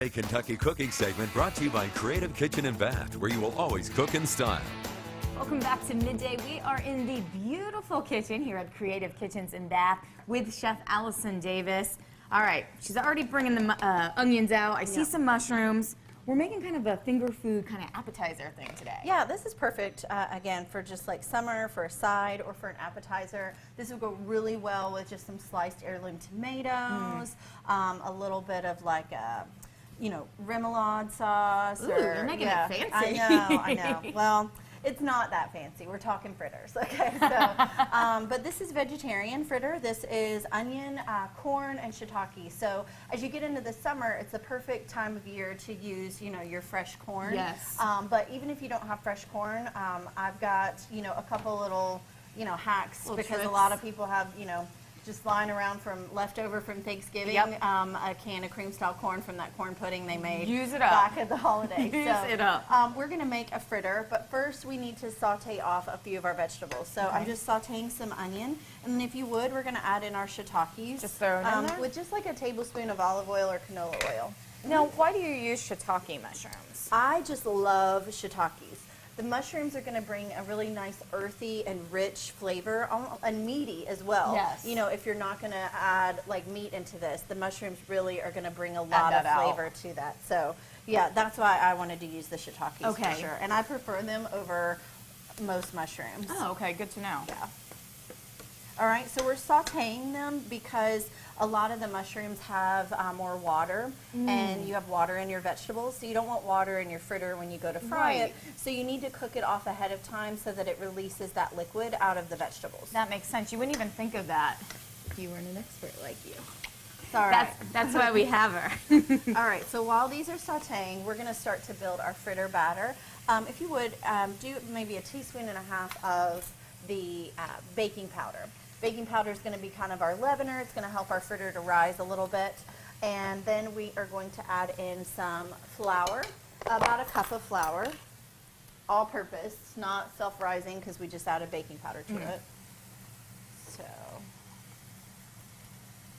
A Kentucky cooking segment brought to you by Creative Kitchen and Bath, where you will always cook in style. Welcome back to Midday. We are in the beautiful kitchen here at Creative Kitchens and Bath with Chef Allison Davis. All right, she's already bringing the onions out. I see some mushrooms. We're making kind of a finger food kind of appetizer thing today. Yeah, this is perfect, again, for just like summer, for a side, or for an appetizer. This would go really well with just some sliced heirloom tomatoes, a little bit of like a, remoulade sauce. Ooh, you're making it fancy. I know. Well, it's not that fancy. We're talking fritters, okay? So, but this is vegetarian fritter. This is onion, corn, and shiitake. So as you get into the summer, it's the perfect time of year to use, your fresh corn. Yes. But even if you don't have fresh corn, I've got, a couple little, hacks, because tricks. a lot of people have, just lying around from leftover from Thanksgiving, Yep. a can of cream style corn from that corn pudding they made Use it up. back at the holidays. Use it up. We're going to make a fritter, but first we need to saute off a few of our vegetables. So I'm just sauteing some onion, and then if you would, we're going to add in our shiitakes. Just throw it in there? With just like a tablespoon of olive oil or canola oil. Now, why do you use shiitake mushrooms? I just love shiitakes. The mushrooms are going to bring a really nice earthy and rich flavor, and meaty as well. Yes. If you're not going to add like meat into this, the mushrooms really are going to bring a lot of flavor to that. So yeah, that's why I wanted to use the shiitakes for sure. And I prefer them over most mushrooms. Oh, okay, good to know. Yeah. All right, so we're sauteing them because a lot of the mushrooms have more water, and you have water in your vegetables, so you don't want water in your fritter when you go to fry it. So you need to cook it off ahead of time so that it releases that liquid out of the vegetables. That makes sense. You wouldn't even think of that if you weren't an expert like you. All right. That's why we have her. All right, so while these are sauteing, we're going to start to build our fritter batter. If you would, do maybe a teaspoon and a half of the baking powder. Baking powder is going to be kind of our leavener. It's going to help our fritter to rise a little bit. And then we are going to add in some flour, about a cup of flour, all purpose, not self-rising because we just added baking powder to it. So I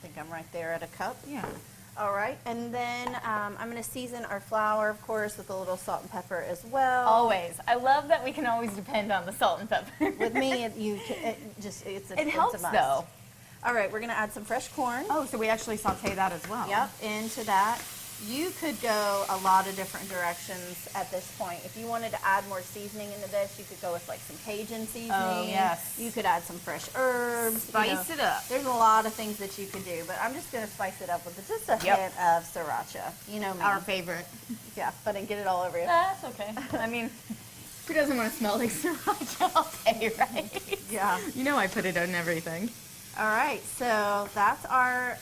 think I'm right there at a cup. Yeah. All right, and then I'm going to season our flour, of course, with a little salt and pepper as well. Always. I love that we can always depend on the salt and pepper. With me, it's a helps must. though. All right, we're going to add some fresh corn. Oh, so we actually saute that as well. Yep, into that. You could go a lot of different directions at this point. If you wanted to add more seasoning into this, you could go with like some Cajun seasoning. Oh, yes. You could add some fresh herbs. Spice it up. There's a lot of things that you could do, but I'm just going to spice it up with just a hint of sriracha. You know me. Our favorite. Yeah, but I get it all over you. That's okay. I mean, who doesn't want to smell like sriracha all day, right? Yeah. You know I put it on everything. All right, so that's our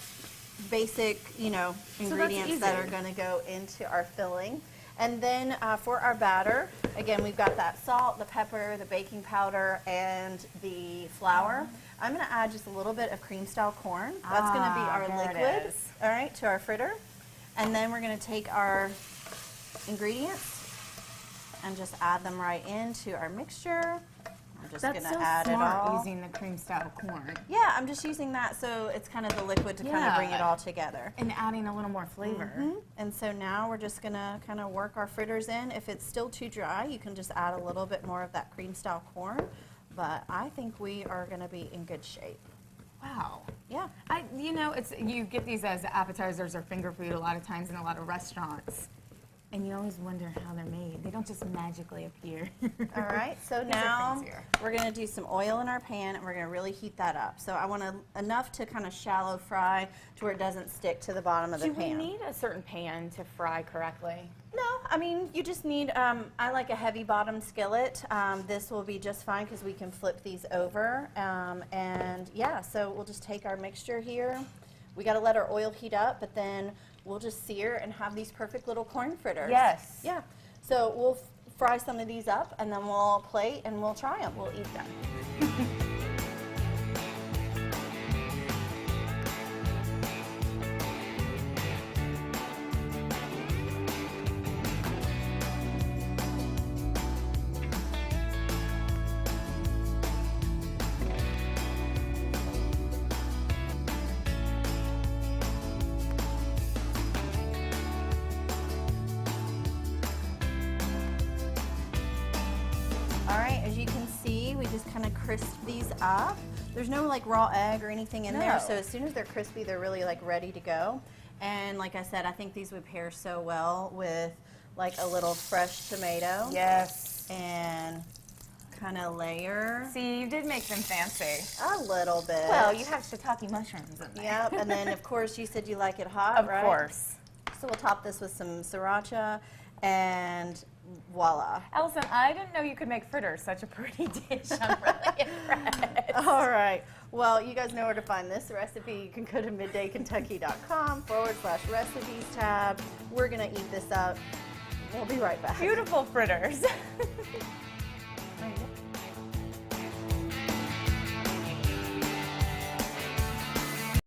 basic, ingredients that are going to go into our filling. And then for our batter, again, we've got that salt, the pepper, the baking powder, and the flour. I'm going to add just a little bit of cream style corn. That's going to be our liquid, all right, to our fritter. And then we're going to take our ingredients and just add them right into our mixture. I'm just going to add it all. Using the cream style corn. Yeah, I'm just using that so it's kind of the liquid to kind of bring it all together. And adding a little more flavor. And so now we're just going to kind of work our fritters in. If it's still too dry, you can just add a little bit more of that cream style corn. But I think we are going to be in good shape. Wow. Yeah. You get these as appetizers or finger food a lot of times in a lot of restaurants. And you always wonder how they're made. They don't just magically appear. All right, so now we're going to do some oil in our pan, and we're going to really heat that up. So I want enough to kind of shallow fry to where it doesn't stick to the bottom of the pan. Do we need a certain pan to fry correctly? No, I mean, you just need, I like a heavy bottom skillet. This will be just fine because we can flip these over. And yeah, so we'll just take our mixture here. We got to let our oil heat up, but then we'll just sear and have these perfect little corn fritters. Yes. Yeah. So we'll fry some of these up, and then we'll plate and we'll try them. We'll eat them. just kind of crisp these up. There's no like raw egg or anything in there, No. so as soon as they're crispy, they're really like ready to go. And like I said, I think these would pair so well with like a little fresh tomato. Yes. And kind of layer See, you did make them fancy. a little bit. Well, you have shiitake mushrooms in there. Yep, and then of course you said you like it hot, Of right? course. So we'll top this with some sriracha, and voila. Allison, I didn't know you could make fritters, such a pretty dish. I'm really impressed. All right. Well, you guys know where to find this recipe. You can go to middaykentucky.com/recipes tab. We're going to eat this up. We'll be right back. Beautiful fritters.